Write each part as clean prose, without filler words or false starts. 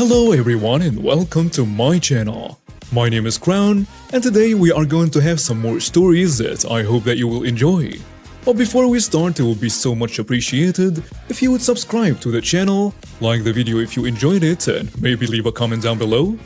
Hello everyone and welcome to my channel. My name is Crown and today we are going to have some more stories that I hope that you will enjoy. But before we start, it would be so much appreciated if you would subscribe to the channel, like the video if you enjoyed it, and maybe leave a comment down below.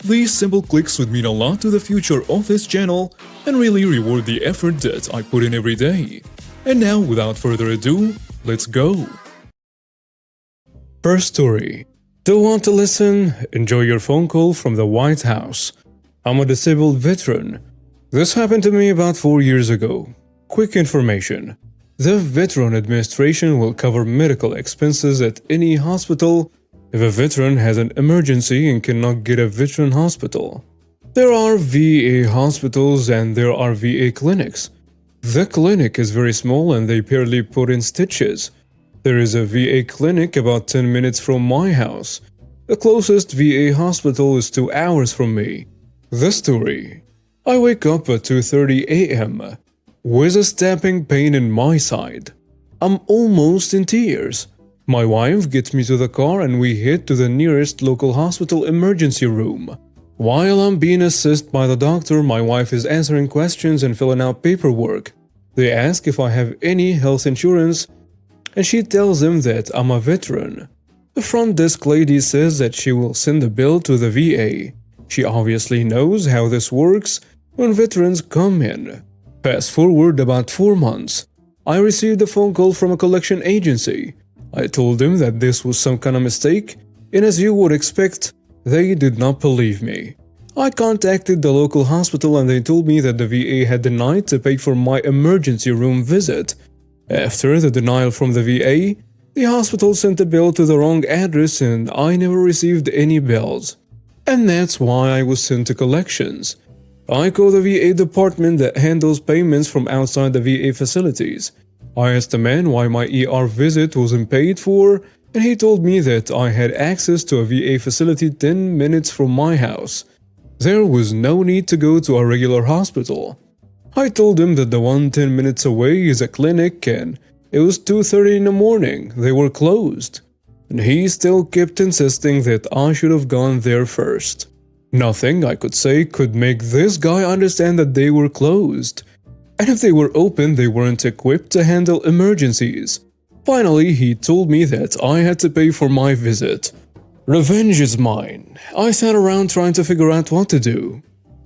These simple clicks would mean a lot to the future of this channel and really reward the effort that I put in every day. And now, without further ado, let's go! First story. Don't want to listen? Enjoy your phone call from the White House. I'm a disabled veteran. This happened to me about 4 years ago. Quick information. The Veteran Administration will cover medical expenses at any hospital if a veteran has an emergency and cannot get a veteran hospital. There are VA hospitals and there are VA clinics. The clinic is very small and they barely put in stitches. There is a VA clinic about 10 minutes from my house. The closest VA hospital is 2 hours from me. The story. I wake up at 2:30 a.m. with a stabbing pain in my side. I'm almost in tears. My wife gets me to the car and we head to the nearest local hospital emergency room. While I'm being assisted by the doctor, my wife is answering questions and filling out paperwork. They ask if I have any health insurance, and she tells them that I'm a veteran. The front desk lady says that she will send the bill to the VA. She obviously knows how this works when veterans come in. Fast forward about 4 months. I received a phone call from a collection agency. I told them that this was some kind of mistake, and as you would expect, they did not believe me. I contacted the local hospital and they told me that the VA had denied to pay for my emergency room visit. After the denial from the VA, the hospital sent a bill to the wrong address and I never received any bills. And that's why I was sent to collections. I called the VA department that handles payments from outside the VA facilities. I asked the man why my ER visit wasn't paid for, and he told me that I had access to a VA facility 10 minutes from my house. There was no need to go to a regular hospital. I told him that the one 10 minutes away is a clinic and it was 2:30 in the morning, they were closed. And he still kept insisting that I should have gone there first. Nothing I could say could make this guy understand that they were closed. And if they were open, they weren't equipped to handle emergencies. Finally, he told me that I had to pay for my visit. Revenge is mine. I sat around trying to figure out what to do.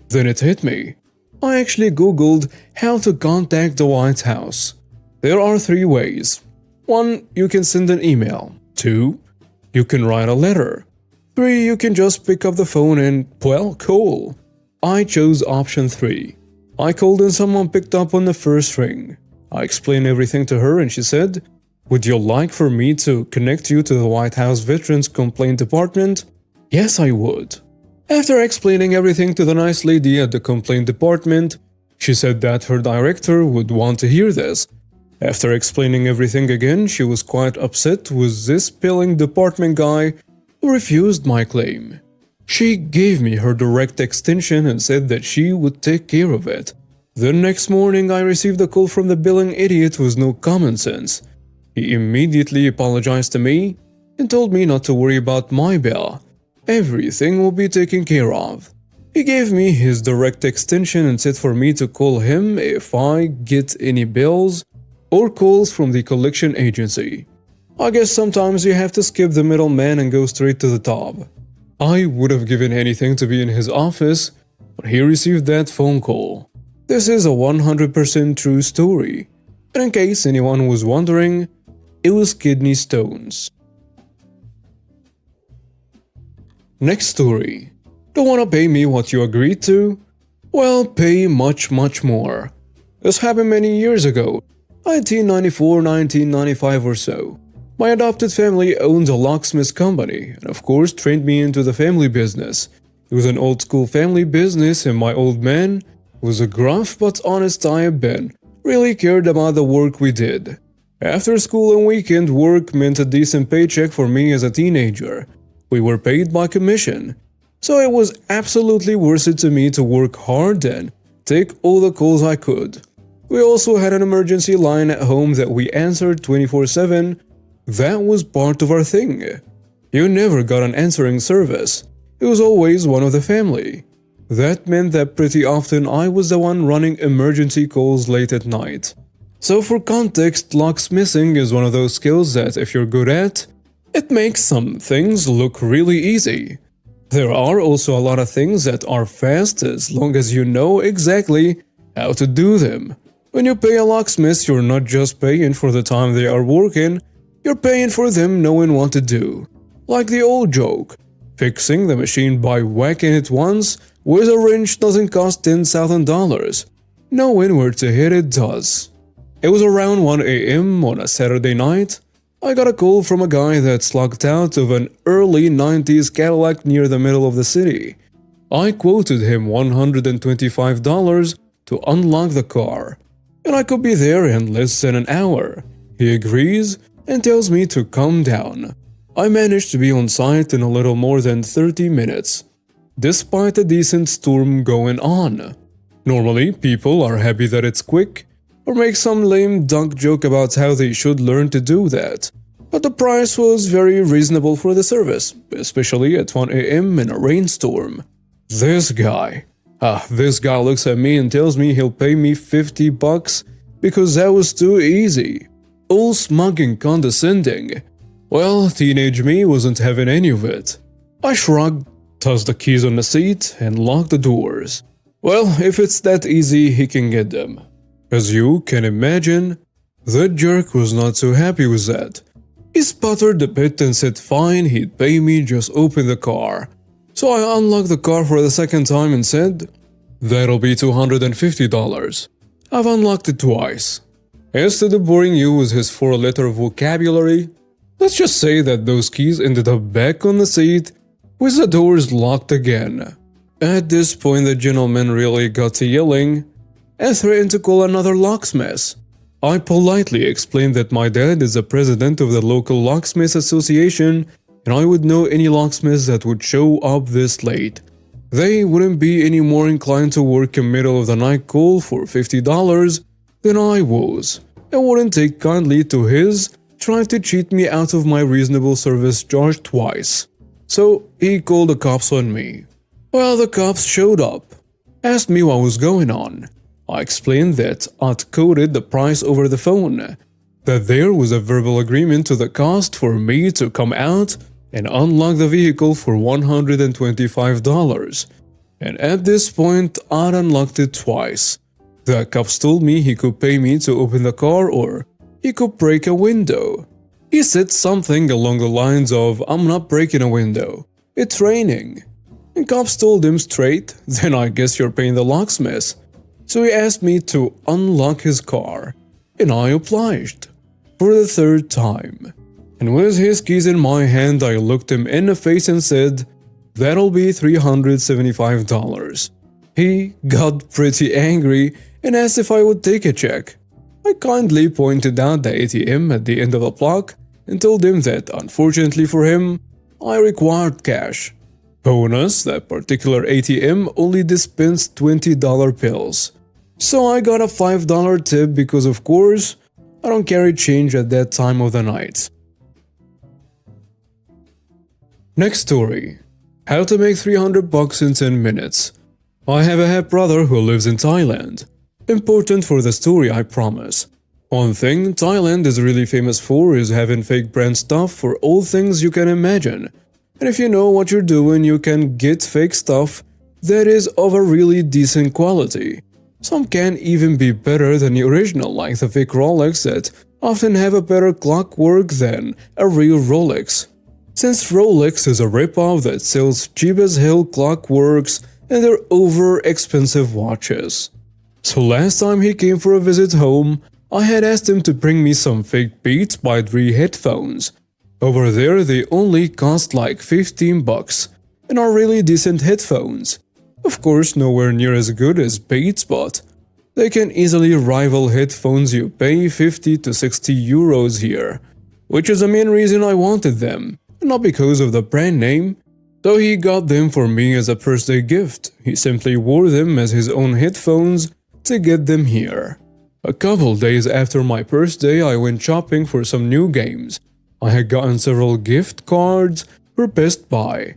Then it hit me. I actually googled how to contact the White House. There are 3 ways. 1. You can send an email. 2. You can write a letter. 3. You can just pick up the phone and, well, call. I chose option 3. I called and someone picked up on the first ring. I explained everything to her and she said, "Would you like for me to connect you to the White House Veterans Complaint Department?" Yes, I would. After explaining everything to the nice lady at the complaint department, she said that her director would want to hear this. After explaining everything again, she was quite upset with this billing department guy who refused my claim. She gave me her direct extension and said that she would take care of it. The next morning, I received a call from the billing idiot with no common sense. He immediately apologized to me and told me not to worry about my bill. Everything will be taken care of. He gave me his direct extension and said for me to call him if I get any bills or calls from the collection agency. I guess sometimes you have to skip the middleman and go straight to the top. I would have given anything to be in his office when he received that phone call. This is a 100% true story. And in case anyone was wondering, it was kidney stones. Next story. Don't want to pay me what you agreed to? Well, pay much more. This happened many years ago, 1994, 1995 or so. My adopted family owns a locksmith company and of course trained me into the family business. It was an old school family business and my old man was a gruff but honest type and really cared about the work we did. After school and weekend work meant a decent paycheck for me as a teenager. We were paid by commission, so it was absolutely worth it to me to work hard and take all the calls I could. We also had an emergency line at home that we answered 24/7. That was part of our thing. You never got an answering service. It was always one of the family. That meant that pretty often I was the one running emergency calls late at night. So for context, locksmithing is one of those skills that if you're good at, it makes some things look really easy. There are also a lot of things that are fast as long as you know exactly how to do them. When you pay a locksmith, you're not just paying for the time they are working, you're paying for them knowing what to do. Like the old joke, fixing the machine by whacking it once with a wrench doesn't cost $10,000. Knowing where to hit it does. It was around 1 a.m. on a Saturday night. I got a call from a guy that's locked out of an early 90s Cadillac near the middle of the city. I quoted him $125 to unlock the car, and I could be there in less than an hour. He agrees and tells me to calm down. I managed to be on site in a little more than 30 minutes, despite a decent storm going on. Normally, people are happy that it's quick, or make some lame duck joke about how they should learn to do that. But the price was very reasonable for the service, especially at 1 a.m. in a rainstorm. This guy looks at me and tells me he'll pay me $50 because that was too easy. All smug and condescending. Well, teenage me wasn't having any of it. I shrugged, tossed the keys on the seat, and locked the doors. Well, if it's that easy, he can get them. As you can imagine, the jerk was not so happy with that. He sputtered a bit and said fine, he'd pay me, just open the car. So I unlocked the car for the second time and said, "That'll be $250. I've unlocked it twice. Instead of boring you with his 4-letter vocabulary, let's just say that those keys ended up back on the seat with the doors locked again. At this point, the gentleman really got to yelling and threatened to call another locksmith. I politely explained that my dad is the president of the local locksmith association and I would know any locksmiths that would show up this late. They wouldn't be any more inclined to work a middle of the night call for $50 than I was, and wouldn't take kindly to his trying to cheat me out of my reasonable service charge twice. So he called the cops on me. Well, the cops showed up, asked me what was going on. I explained that I'd coded the price over the phone, that there was a verbal agreement to the cost for me to come out and unlock the vehicle for $125. And at this point, I'd unlocked it twice. The cops told me he could pay me to open the car or he could break a window. He said something along the lines of, "I'm not breaking a window, it's raining." And cops told him straight, "Then I guess you're paying the locksmith." So he asked me to unlock his car, and I obliged. For the third time. And with his keys in my hand, I looked him in the face and said, "That'll be $375. He got pretty angry and asked if I would take a check. I kindly pointed out the ATM at the end of the block and told him that, unfortunately for him, I required cash. Bonus, that particular ATM only dispensed $20 bills. So I got a $5 tip because, of course, I don't carry change at that time of the night. Next story. How to make $300 in 10 minutes. I have a half brother who lives in Thailand. Important for the story, I promise. One thing Thailand is really famous for is having fake brand stuff for all things you can imagine. And if you know what you're doing, you can get fake stuff that is of a really decent quality. Some can even be better than the original, like the fake Rolex that often have a better clockwork than a real Rolex. Since Rolex is a ripoff that sells cheap as hell clockworks and they're over-expensive watches. So last time he came for a visit home, I had asked him to bring me some fake Beats by Dre headphones. Over there they only cost like $15 and are really decent headphones. Of course nowhere near as good as Beats, but they can easily rival headphones you pay 50 to 60 euros here, which is the main reason I wanted them, not because of the brand name. Though he got them for me as a birthday gift, he simply wore them as his own headphones to get them here. A couple days after my birthday, I went shopping for some new games. I had gotten several gift cards were Best Buy.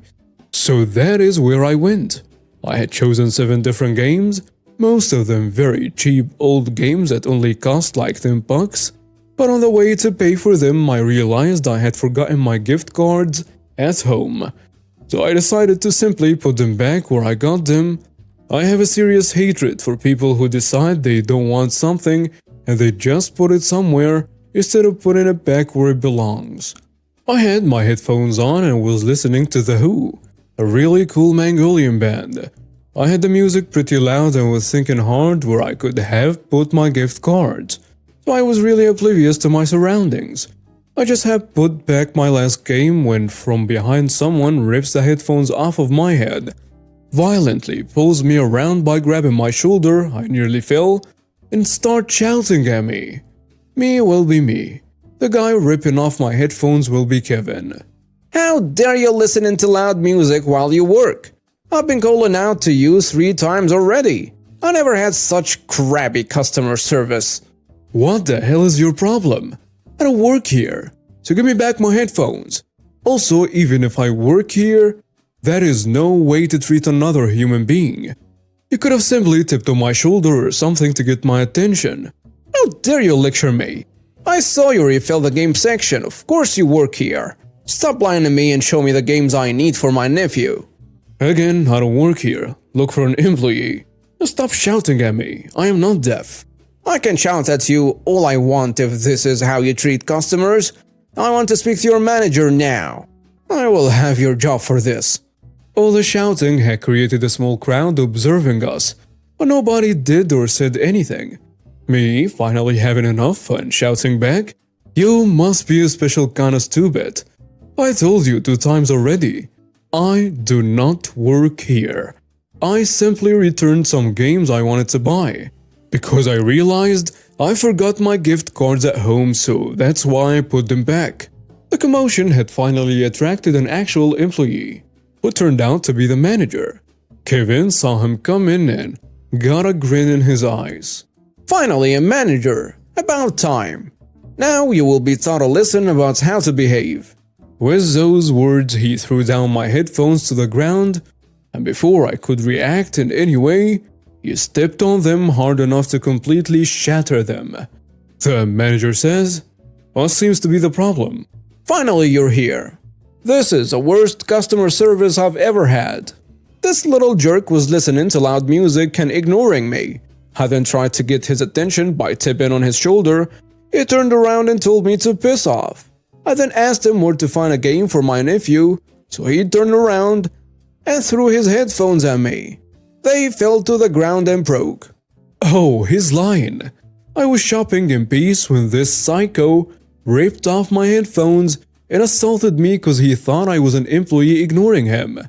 So that is where I went. I had chosen 7 different games, most of them very cheap old games that only cost like $10. But on the way to pay for them, I realized I had forgotten my gift cards at home. So I decided to simply put them back where I got them. I have a serious hatred for people who decide they don't want something and they just put it somewhere instead of putting it back where it belongs. I had my headphones on and was listening to The Who, a really cool Mongolian band. I had the music pretty loud and was thinking hard where I could have put my gift cards. So I was really oblivious to my surroundings. I just had put back my last game when from behind someone rips the headphones off of my head, violently pulls me around by grabbing my shoulder, I nearly fell, and start shouting at me. Me will be me. The guy ripping off my headphones will be Kevin. How dare you listen to loud music while you work? I've been calling out to you 3 times already. I never had such crappy customer service. What the hell is your problem? I don't work here, so give me back my headphones. Also, even if I work here, that is no way to treat another human being. You could have simply tipped on my shoulder or something to get my attention. How dare you lecture me? I saw you refill the game section, of course you work here. Stop lying to me and show me the games I need for my nephew. Again, I don't work here. Look for an employee. Stop shouting at me. I am not deaf. I can shout at you all I want if this is how you treat customers. I want to speak to your manager now. I will have your job for this. All the shouting had created a small crowd observing us, but nobody did or said anything. Me finally having enough and shouting back, "You must be a special kind of stupid. I told you 2 times already. I do not work here. I simply returned some games I wanted to buy. Because I realized I forgot my gift cards at home, so that's why I put them back." The commotion had finally attracted an actual employee, who turned out to be the manager. Kevin saw him come in and got a grin in his eyes. Finally, a manager. About time. Now you will be taught a lesson about how to behave. With those words, he threw down my headphones to the ground, and before I could react in any way, he stepped on them hard enough to completely shatter them. The manager says, "What seems to be the problem?" Finally, you're here. This is the worst customer service I've ever had. This little jerk was listening to loud music and ignoring me. I then tried to get his attention by tipping on his shoulder. He turned around and told me to piss off. I then asked him where to find a game for my nephew, so he turned around and threw his headphones at me. They fell to the ground and broke. Oh, he's lying. I was shopping in peace when this psycho ripped off my headphones and assaulted me because he thought I was an employee ignoring him.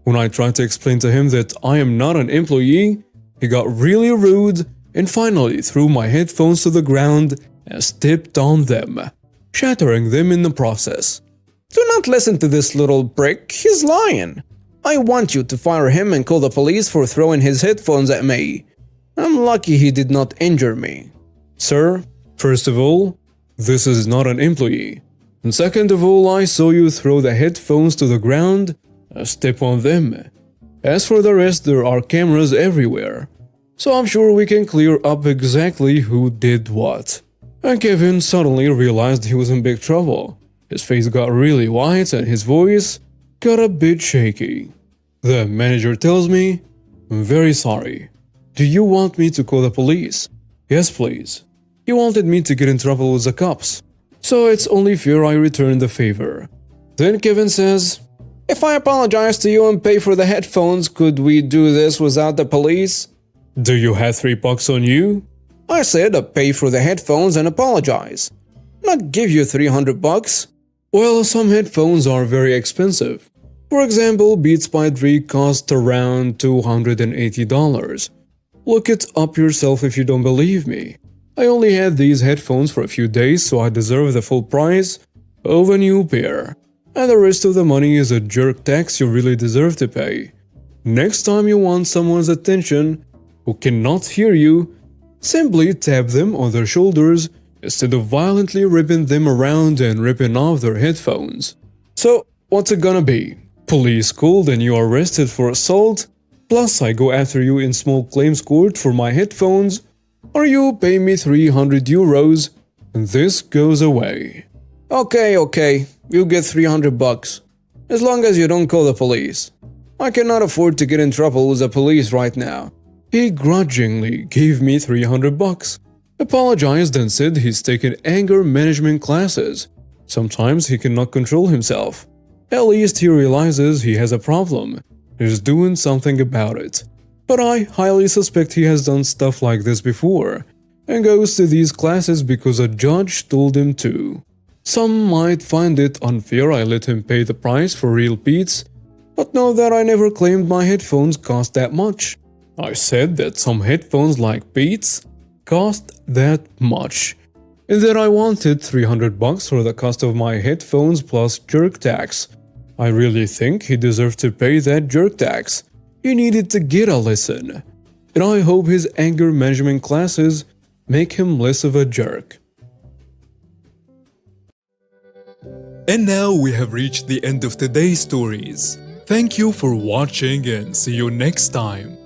When I tried to explain to him that I am not an employee, he got really rude and finally threw my headphones to the ground and stepped on them, shattering them in the process. Do not listen to this little prick, he's lying. I want you to fire him and call the police for throwing his headphones at me. I'm lucky he did not injure me. Sir, first of all, this is not an employee. And second of all, I saw you throw the headphones to the ground and step on them. As for the rest, there are cameras everywhere, so I'm sure we can clear up exactly who did what. And Kevin suddenly realized he was in big trouble. His face got really white and his voice got a bit shaky. The manager tells me, "I'm very sorry. Do you want me to call the police?" "Yes, please." He wanted me to get in trouble with the cops, so it's only fair I return the favor. Then Kevin says, If I apologize to you and pay for the headphones, could we do this without the police? "Do you have $3 on you?" I said I'd pay for the headphones and apologize. Not give you $300. Well, some headphones are very expensive. For example, Beats by Dre cost around $280. Look it up yourself if you don't believe me. I only had these headphones for a few days, so I deserve the full price of a new pair. And the rest of the money is a jerk tax you really deserve to pay. Next time you want someone's attention who cannot hear you, simply tap them on their shoulders instead of violently ripping them around and ripping off their headphones. So, What's it gonna be? Police called and you are arrested for assault? Plus I go after you in small claims court for my headphones? Or you pay me 300 euros and this goes away. Okay, you get 300 bucks. As long as you don't call the police. I cannot afford to get in trouble with the police right now. He grudgingly gave me 300 bucks, apologized and said he's taken anger management classes. Sometimes he cannot control himself. At least he realizes he has a problem. He's doing something about it. But I highly suspect he has done stuff like this before and goes to these classes because a judge told him to. Some might find it unfair I let him pay the price for real beats, but know that I never claimed my headphones cost that much. I said that some headphones like Beats cost that much, and that I wanted 300 bucks for the cost of my headphones plus jerk tax. I really think he deserved to pay that jerk tax. He needed to get a lesson. And I hope his anger management classes make him less of a jerk. And now we have reached the end of today's stories. Thank you for watching and see you next time.